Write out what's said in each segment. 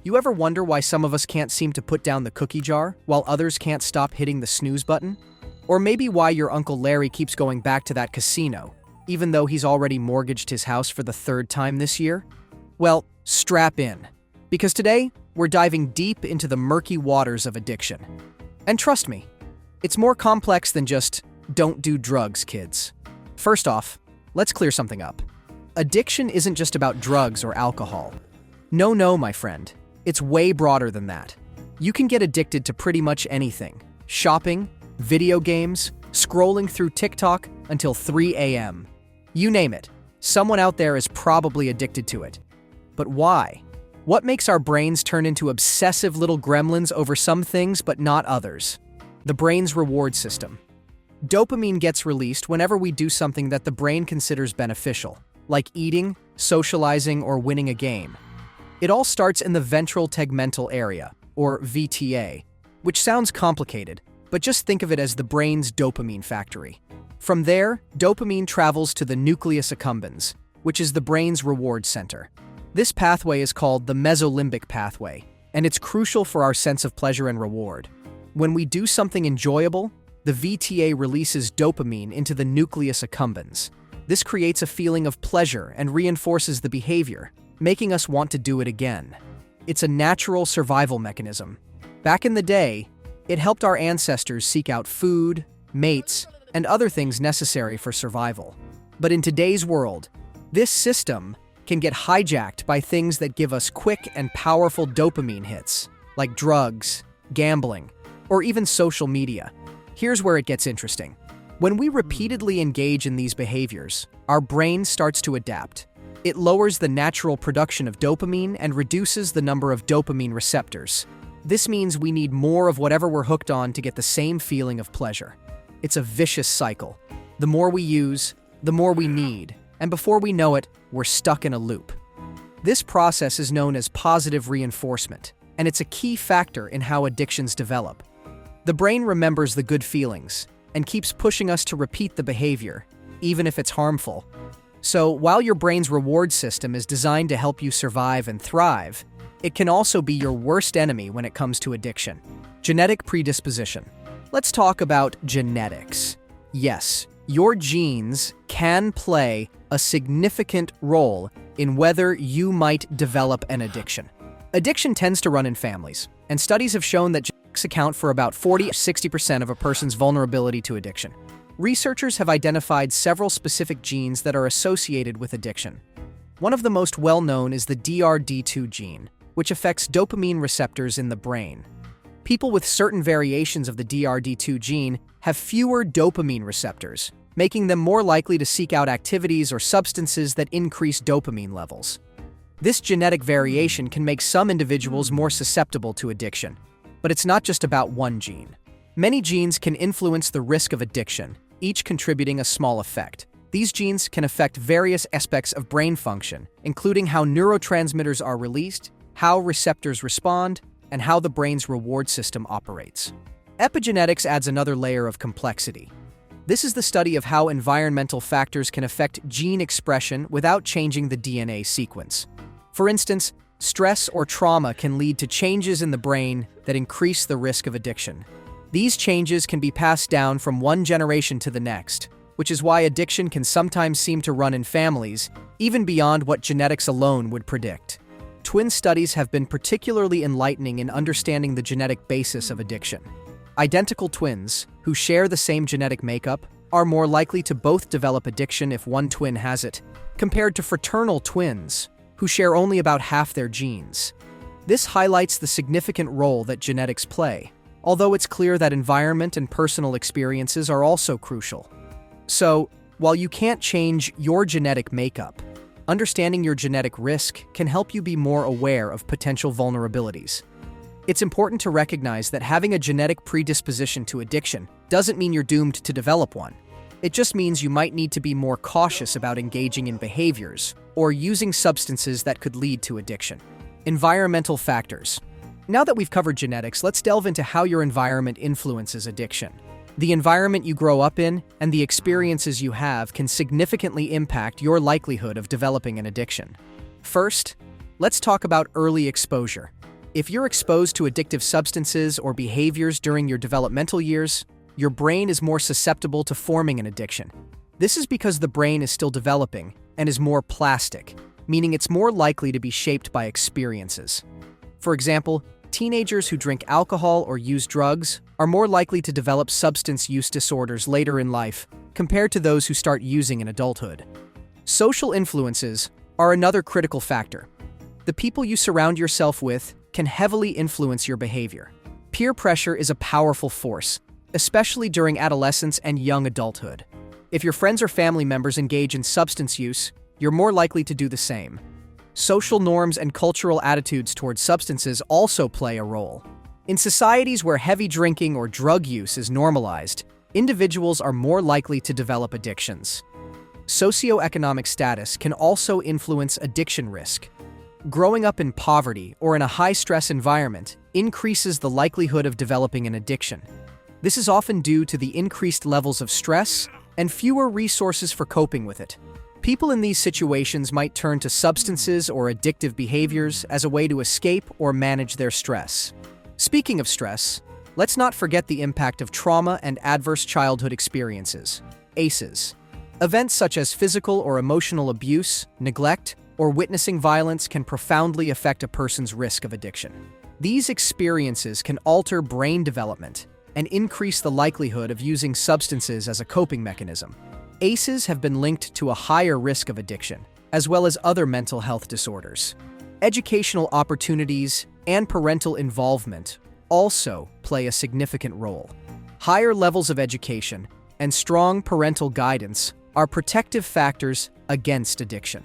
You ever wonder why some of us can't seem to put down the cookie jar, while others can't stop hitting the snooze button? Or maybe why your Uncle Larry keeps going back to that casino, even though he's already mortgaged his house for the third time this year? Well, strap in, because today, we're diving deep into the murky waters of addiction. And trust me, it's more complex than just, don't do drugs, kids. First off, let's clear something up. Addiction isn't just about drugs or alcohol. No, my friend. It's way broader than that. You can get addicted to pretty much anything. Shopping, video games, scrolling through TikTok until 3 a.m. You name it, someone out there is probably addicted to it. But why? What makes our brains turn into obsessive little gremlins over some things but not others? The brain's reward system. Dopamine gets released whenever we do something that the brain considers beneficial, like eating, socializing, or winning a game. It all starts in the ventral tegmental area, or VTA, which sounds complicated, but just think of it as the brain's dopamine factory. From there, dopamine travels to the nucleus accumbens, which is the brain's reward center. This pathway is called the mesolimbic pathway, and it's crucial for our sense of pleasure and reward. When we do something enjoyable, the VTA releases dopamine into the nucleus accumbens. This creates a feeling of pleasure and reinforces the behavior, making us want to do it again. It's a natural survival mechanism. Back in the day, it helped our ancestors seek out food, mates, and other things necessary for survival. But in today's world, this system can get hijacked by things that give us quick and powerful dopamine hits, like drugs, gambling, or even social media. Here's where it gets interesting. When we repeatedly engage in these behaviors, our brain starts to adapt. It lowers the natural production of dopamine and reduces the number of dopamine receptors. This means we need more of whatever we're hooked on to get the same feeling of pleasure. It's a vicious cycle. The more we use, the more we need, and before we know it, we're stuck in a loop. This process is known as positive reinforcement, and it's a key factor in how addictions develop. The brain remembers the good feelings and keeps pushing us to repeat the behavior, even if it's harmful. So, while your brain's reward system is designed to help you survive and thrive, it can also be your worst enemy when it comes to addiction. Genetic predisposition. Let's talk about genetics. Yes, your genes can play a significant role in whether you might develop an addiction. Addiction tends to run in families, and studies have shown that genetics account for about 40–60% of a person's vulnerability to addiction. Researchers have identified several specific genes that are associated with addiction. One of the most well-known is the DRD2 gene, which affects dopamine receptors in the brain. People with certain variations of the DRD2 gene have fewer dopamine receptors, making them more likely to seek out activities or substances that increase dopamine levels. This genetic variation can make some individuals more susceptible to addiction. But it's not just about one gene. Many genes can influence the risk of addiction, each contributing a small effect. These genes can affect various aspects of brain function, including how neurotransmitters are released, how receptors respond, and how the brain's reward system operates. Epigenetics adds another layer of complexity. This is the study of how environmental factors can affect gene expression without changing the DNA sequence. For instance, stress or trauma can lead to changes in the brain that increase the risk of addiction. These changes can be passed down from one generation to the next, which is why addiction can sometimes seem to run in families, even beyond what genetics alone would predict. Twin studies have been particularly enlightening in understanding the genetic basis of addiction. Identical twins, who share the same genetic makeup, are more likely to both develop addiction if one twin has it, compared to fraternal twins, who share only about half their genes. This highlights the significant role that genetics play, although it's clear that environment and personal experiences are also crucial. So, while you can't change your genetic makeup, understanding your genetic risk can help you be more aware of potential vulnerabilities. It's important to recognize that having a genetic predisposition to addiction doesn't mean you're doomed to develop one. It just means you might need to be more cautious about engaging in behaviors or using substances that could lead to addiction. Environmental factors. Now that we've covered genetics, let's delve into how your environment influences addiction. The environment you grow up in and the experiences you have can significantly impact your likelihood of developing an addiction. First, let's talk about early exposure. If you're exposed to addictive substances or behaviors during your developmental years, your brain is more susceptible to forming an addiction. This is because the brain is still developing and is more plastic, meaning it's more likely to be shaped by experiences. For example, teenagers who drink alcohol or use drugs are more likely to develop substance use disorders later in life compared to those who start using in adulthood. Social influences are another critical factor. The people you surround yourself with can heavily influence your behavior. Peer pressure is a powerful force, especially during adolescence and young adulthood. If your friends or family members engage in substance use, you're more likely to do the same. Social norms and cultural attitudes towards substances also play a role. In societies where heavy drinking or drug use is normalized, individuals are more likely to develop addictions. Socioeconomic status can also influence addiction risk. Growing up in poverty or in a high-stress environment increases the likelihood of developing an addiction. This is often due to the increased levels of stress and fewer resources for coping with it. People in these situations might turn to substances or addictive behaviors as a way to escape or manage their stress. Speaking of stress, let's not forget the impact of trauma and adverse childhood experiences, ACEs. Events such as physical or emotional abuse, neglect, or witnessing violence can profoundly affect a person's risk of addiction. These experiences can alter brain development and increase the likelihood of using substances as a coping mechanism. ACEs have been linked to a higher risk of addiction, as well as other mental health disorders. Educational opportunities and parental involvement also play a significant role. Higher levels of education and strong parental guidance are protective factors against addiction.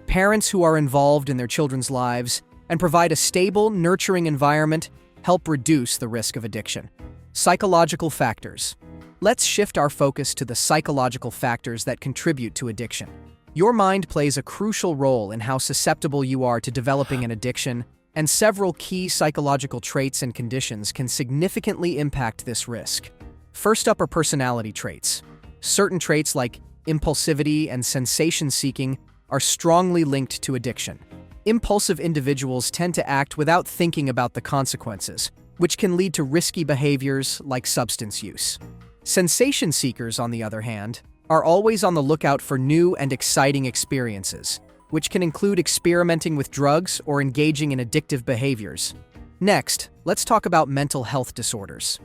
Parents who are involved in their children's lives and provide a stable, nurturing environment help reduce the risk of addiction. Psychological factors. Let's shift our focus to the psychological factors that contribute to addiction. Your mind plays a crucial role in how susceptible you are to developing an addiction, and several key psychological traits and conditions can significantly impact this risk. First up are personality traits. Certain traits like impulsivity and sensation-seeking are strongly linked to addiction. Impulsive individuals tend to act without thinking about the consequences, which can lead to risky behaviors like substance use. Sensation seekers, on the other hand, are always on the lookout for new and exciting experiences, which can include experimenting with drugs or engaging in addictive behaviors. Next, let's talk about mental health disorders.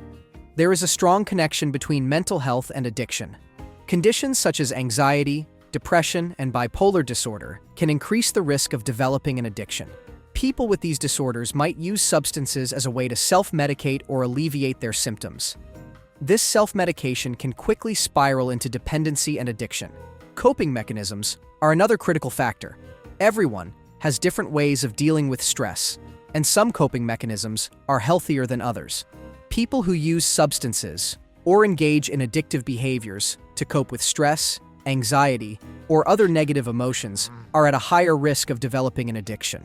There is a strong connection between mental health and addiction. Conditions such as anxiety, depression, and bipolar disorder can increase the risk of developing an addiction. People with these disorders might use substances as a way to self-medicate or alleviate their symptoms. This self-medication can quickly spiral into dependency and addiction. Coping mechanisms are another critical factor. Everyone has different ways of dealing with stress, and some coping mechanisms are healthier than others. People who use substances or engage in addictive behaviors to cope with stress, anxiety, or other negative emotions are at a higher risk of developing an addiction.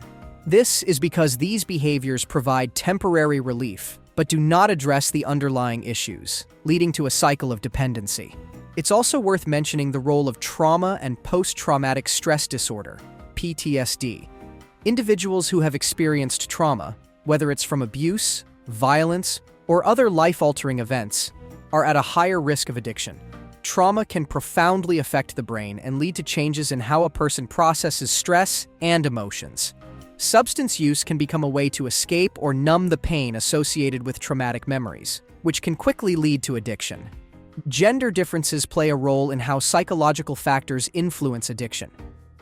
This is because these behaviors provide temporary relief, but do not address the underlying issues, leading to a cycle of dependency. It's also worth mentioning the role of trauma and post-traumatic stress disorder, PTSD. Individuals who have experienced trauma, whether it's from abuse, violence, or other life-altering events, are at a higher risk of addiction. Trauma can profoundly affect the brain and lead to changes in how a person processes stress and emotions. Substance use can become a way to escape or numb the pain associated with traumatic memories, which can quickly lead to addiction. Gender differences play a role in how psychological factors influence addiction.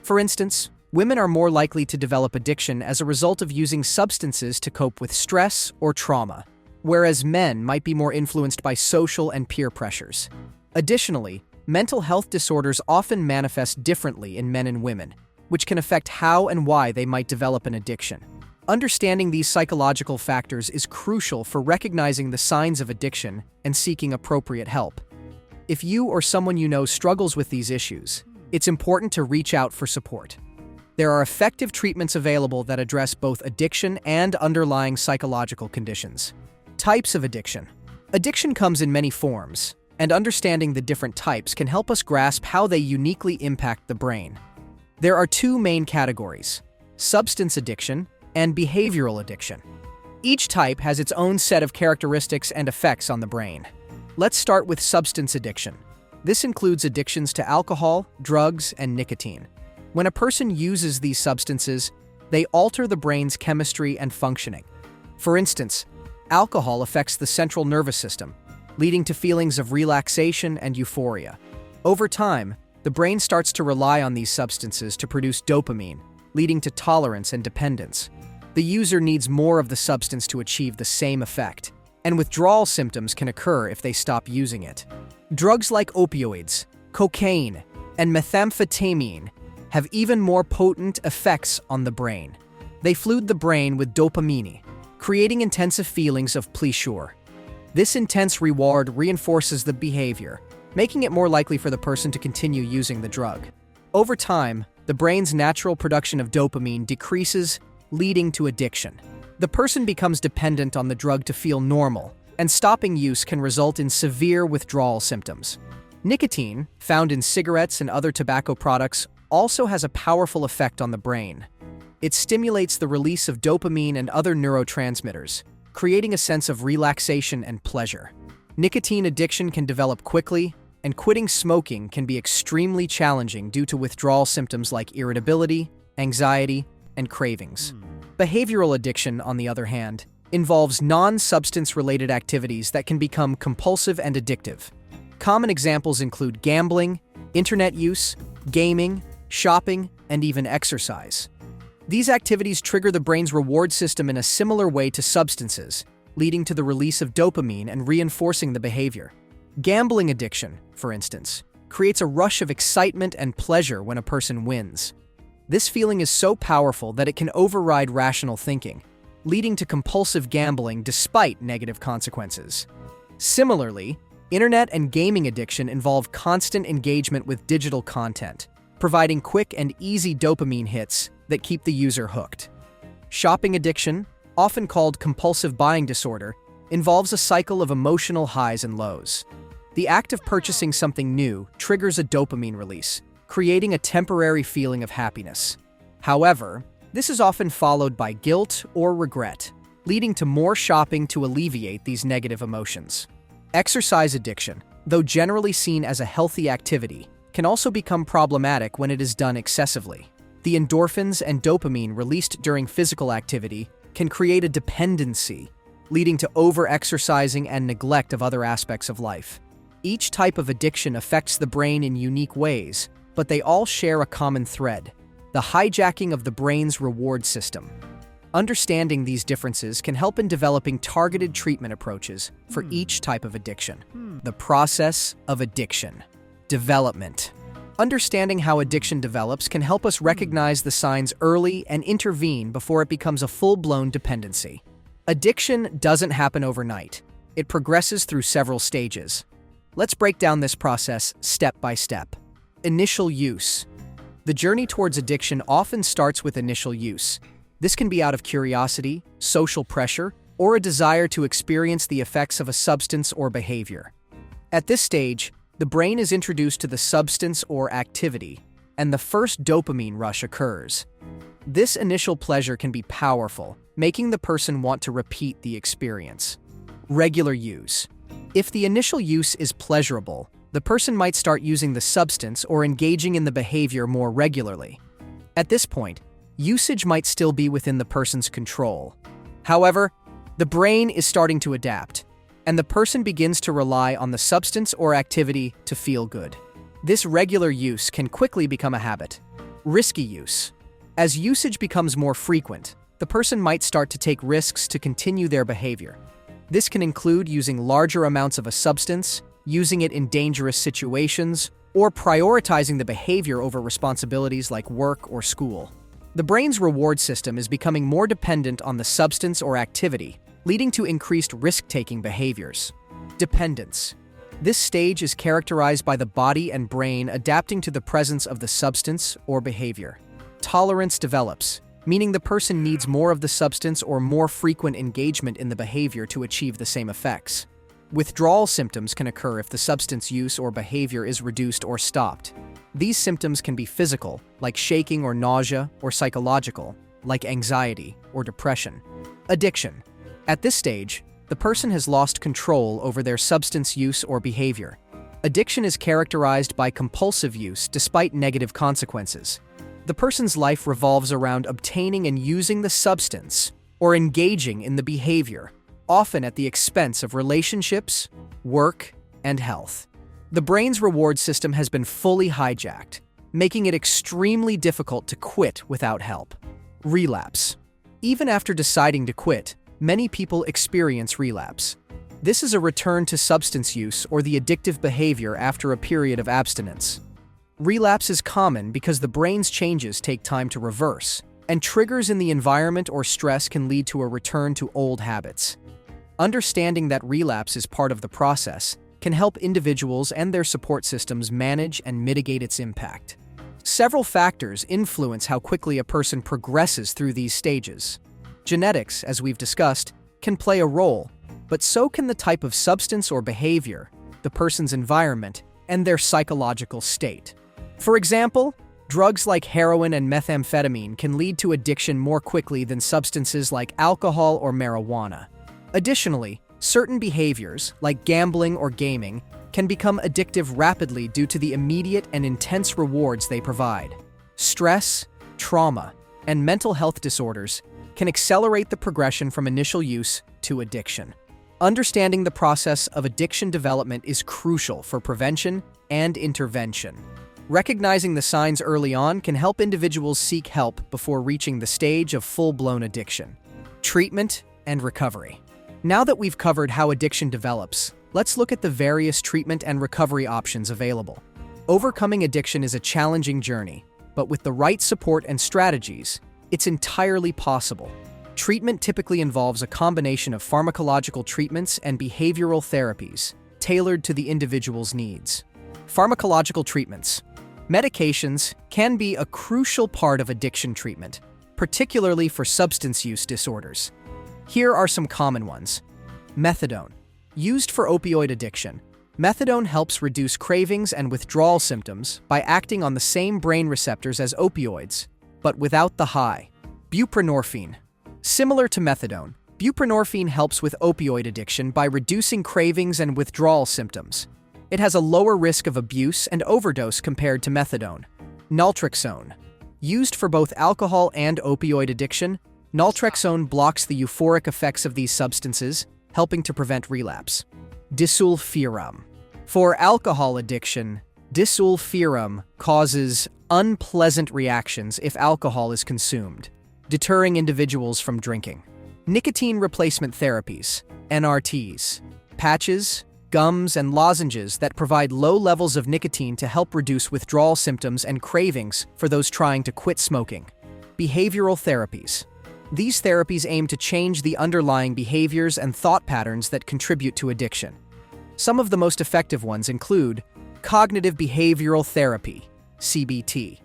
For instance, women are more likely to develop addiction as a result of using substances to cope with stress or trauma, whereas men might be more influenced by social and peer pressures. Additionally, mental health disorders often manifest differently in men and women, which can affect how and why they might develop an addiction. Understanding these psychological factors is crucial for recognizing the signs of addiction and seeking appropriate help. If you or someone you know struggles with these issues, it's important to reach out for support. There are effective treatments available that address both addiction and underlying psychological conditions. Types of addiction. Addiction comes in many forms, and understanding the different types can help us grasp how they uniquely impact the brain. There are two main categories: substance addiction and behavioral addiction. Each type has its own set of characteristics and effects on the brain. Let's start with substance addiction. This includes addictions to alcohol, drugs, and nicotine. When a person uses these substances, they alter the brain's chemistry and functioning. For instance, alcohol affects the central nervous system, leading to feelings of relaxation and euphoria. Over time, the brain starts to rely on these substances to produce dopamine, leading to tolerance and dependence. The user needs more of the substance to achieve the same effect, and withdrawal symptoms can occur if they stop using it. Drugs like opioids, cocaine, and methamphetamine have even more potent effects on the brain. They flood the brain with dopamine, creating intensive feelings of pleasure. This intense reward reinforces the behavior, making it more likely for the person to continue using the drug. Over time, the brain's natural production of dopamine decreases, leading to addiction. The person becomes dependent on the drug to feel normal, and stopping use can result in severe withdrawal symptoms. Nicotine, found in cigarettes and other tobacco products, also has a powerful effect on the brain. It stimulates the release of dopamine and other neurotransmitters, creating a sense of relaxation and pleasure. Nicotine addiction can develop quickly, and quitting smoking can be extremely challenging due to withdrawal symptoms like irritability, anxiety, and cravings. Behavioral addiction, on the other hand, involves non-substance-related activities that can become compulsive and addictive. Common examples include gambling, internet use, gaming, shopping, and even exercise. These activities trigger the brain's reward system in a similar way to substances, leading to the release of dopamine and reinforcing the behavior. Gambling addiction, for instance, creates a rush of excitement and pleasure when a person wins. This feeling is so powerful that it can override rational thinking, leading to compulsive gambling despite negative consequences. Similarly, internet and gaming addiction involve constant engagement with digital content, providing quick and easy dopamine hits that keep the user hooked. Shopping addiction, often called compulsive buying disorder, involves a cycle of emotional highs and lows. The act of purchasing something new triggers a dopamine release, creating a temporary feeling of happiness. However, this is often followed by guilt or regret, leading to more shopping to alleviate these negative emotions. Exercise addiction, though generally seen as a healthy activity, can also become problematic when it is done excessively. The endorphins and dopamine released during physical activity can create a dependency, leading to over-exercising and neglect of other aspects of life. Each type of addiction affects the brain in unique ways, but they all share a common thread: the hijacking of the brain's reward system. Understanding these differences can help in developing targeted treatment approaches for each type of addiction. The process of addiction. Development. Understanding how addiction develops can help us recognize the signs early and intervene before it becomes a full-blown dependency. Addiction doesn't happen overnight. It progresses through several stages. Let's break down this process step by step. Initial use. The journey towards addiction often starts with initial use. This can be out of curiosity, social pressure, or a desire to experience the effects of a substance or behavior. At this stage, the brain is introduced to the substance or activity, and the first dopamine rush occurs. This initial pleasure can be powerful, making the person want to repeat the experience. Regular use. If the initial use is pleasurable, the person might start using the substance or engaging in the behavior more regularly. At this point, usage might still be within the person's control. However, the brain is starting to adapt, and the person begins to rely on the substance or activity to feel good. This regular use can quickly become a habit. Risky use. As usage becomes more frequent, the person might start to take risks to continue their behavior. This can include using larger amounts of a substance, using it in dangerous situations, or prioritizing the behavior over responsibilities like work or school. The brain's reward system is becoming more dependent on the substance or activity, leading to increased risk-taking behaviors. Dependence. This stage is characterized by the body and brain adapting to the presence of the substance or behavior. Tolerance develops, meaning the person needs more of the substance or more frequent engagement in the behavior to achieve the same effects. Withdrawal symptoms can occur if the substance use or behavior is reduced or stopped. These symptoms can be physical, like shaking or nausea, or psychological, like anxiety or depression. Addiction. At this stage, the person has lost control over their substance use or behavior. Addiction is characterized by compulsive use despite negative consequences. The person's life revolves around obtaining and using the substance or engaging in the behavior, often at the expense of relationships, work, and health. The brain's reward system has been fully hijacked, making it extremely difficult to quit without help. Relapse. Even after deciding to quit, many people experience relapse. This is a return to substance use or the addictive behavior after a period of abstinence. Relapse is common because the brain's changes take time to reverse, and triggers in the environment or stress can lead to a return to old habits. Understanding that relapse is part of the process can help individuals and their support systems manage and mitigate its impact. Several factors influence how quickly a person progresses through these stages. Genetics, as we've discussed, can play a role, but so can the type of substance or behavior, the person's environment, and their psychological state. For example, drugs like heroin and methamphetamine can lead to addiction more quickly than substances like alcohol or marijuana. Additionally, certain behaviors, like gambling or gaming, can become addictive rapidly due to the immediate and intense rewards they provide. Stress, trauma, and mental health disorders can accelerate the progression from initial use to addiction. Understanding the process of addiction development is crucial for prevention and intervention. Recognizing the signs early on can help individuals seek help before reaching the stage of full-blown addiction. Treatment and recovery. Now that we've covered how addiction develops, let's look at the various treatment and recovery options available. Overcoming addiction is a challenging journey, but with the right support and strategies, it's entirely possible. Treatment typically involves a combination of pharmacological treatments and behavioral therapies, tailored to the individual's needs. Pharmacological treatments. Medications can be a crucial part of addiction treatment, particularly for substance use disorders. Here are some common ones. Methadone. Used for opioid addiction, methadone helps reduce cravings and withdrawal symptoms by acting on the same brain receptors as opioids, but without the high. Buprenorphine. Similar to methadone, buprenorphine helps with opioid addiction by reducing cravings and withdrawal symptoms. It has a lower risk of abuse and overdose compared to methadone. Naltrexone. Used for both alcohol and opioid addiction, naltrexone blocks the euphoric effects of these substances, helping to prevent relapse. Disulfiram. For alcohol addiction, disulfiram causes unpleasant reactions if alcohol is consumed, deterring individuals from drinking. Nicotine replacement therapies, NRTs, patches, gums, and lozenges that provide low levels of nicotine to help reduce withdrawal symptoms and cravings for those trying to quit smoking. Behavioral therapies. These therapies aim to change the underlying behaviors and thought patterns that contribute to addiction. Some of the most effective ones include cognitive behavioral therapy, CBT.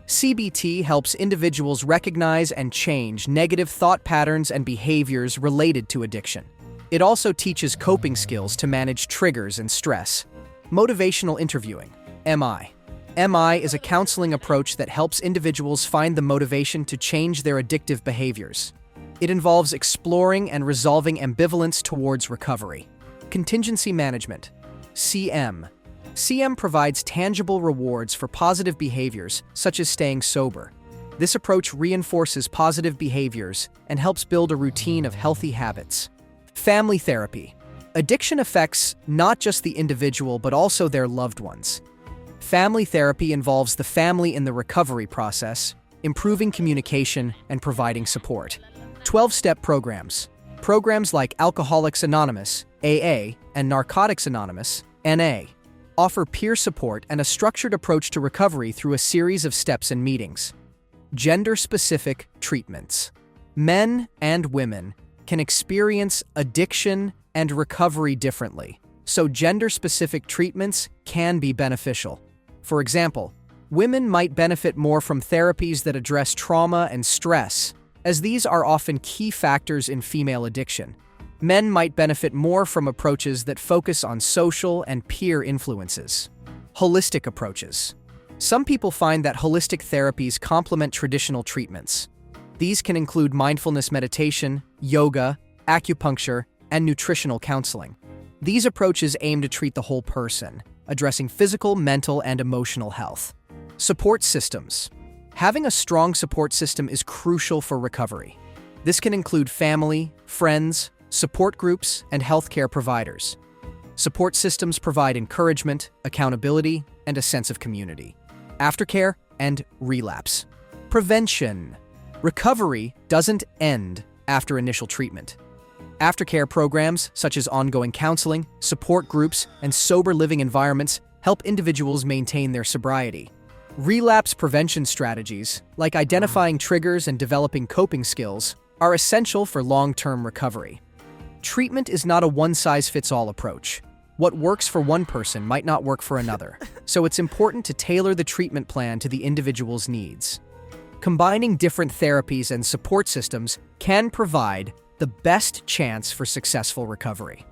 CBT helps individuals recognize and change negative thought patterns and behaviors related to addiction. It also teaches coping skills to manage triggers and stress. Motivational interviewing, MI. MI is a counseling approach that helps individuals find the motivation to change their addictive behaviors. It involves exploring and resolving ambivalence towards recovery. Contingency management, CM. CM provides tangible rewards for positive behaviors, such as staying sober. This approach reinforces positive behaviors and helps build a routine of healthy habits. Family therapy. Addiction affects not just the individual but also their loved ones. Family therapy involves the family in the recovery process, improving communication and providing support. 12-step programs. Programs like Alcoholics Anonymous, AA, and Narcotics Anonymous, NA, offer peer support and a structured approach to recovery through a series of steps and meetings. Gender-specific treatments. Men and women can experience addiction and recovery differently, so gender-specific treatments can be beneficial. For example, women might benefit more from therapies that address trauma and stress, as these are often key factors in female addiction. Men might benefit more from approaches that focus on social and peer influences. Holistic approaches. Some people find that holistic therapies complement traditional treatments. These can include mindfulness meditation, yoga, acupuncture, and nutritional counseling. These approaches aim to treat the whole person, addressing physical, mental, and emotional health. Support systems. Having a strong support system is crucial for recovery. This can include family, friends, support groups, and healthcare providers. Support systems provide encouragement, accountability, and a sense of community. Aftercare and relapse. Prevention. Recovery doesn't end after initial treatment. Aftercare programs, such as ongoing counseling, support groups, and sober living environments, help individuals maintain their sobriety. Relapse prevention strategies, like identifying triggers and developing coping skills, are essential for long-term recovery. Treatment is not a one-size-fits-all approach. What works for one person might not work for another, so it's important to tailor the treatment plan to the individual's needs. Combining different therapies and support systems can provide the best chance for successful recovery.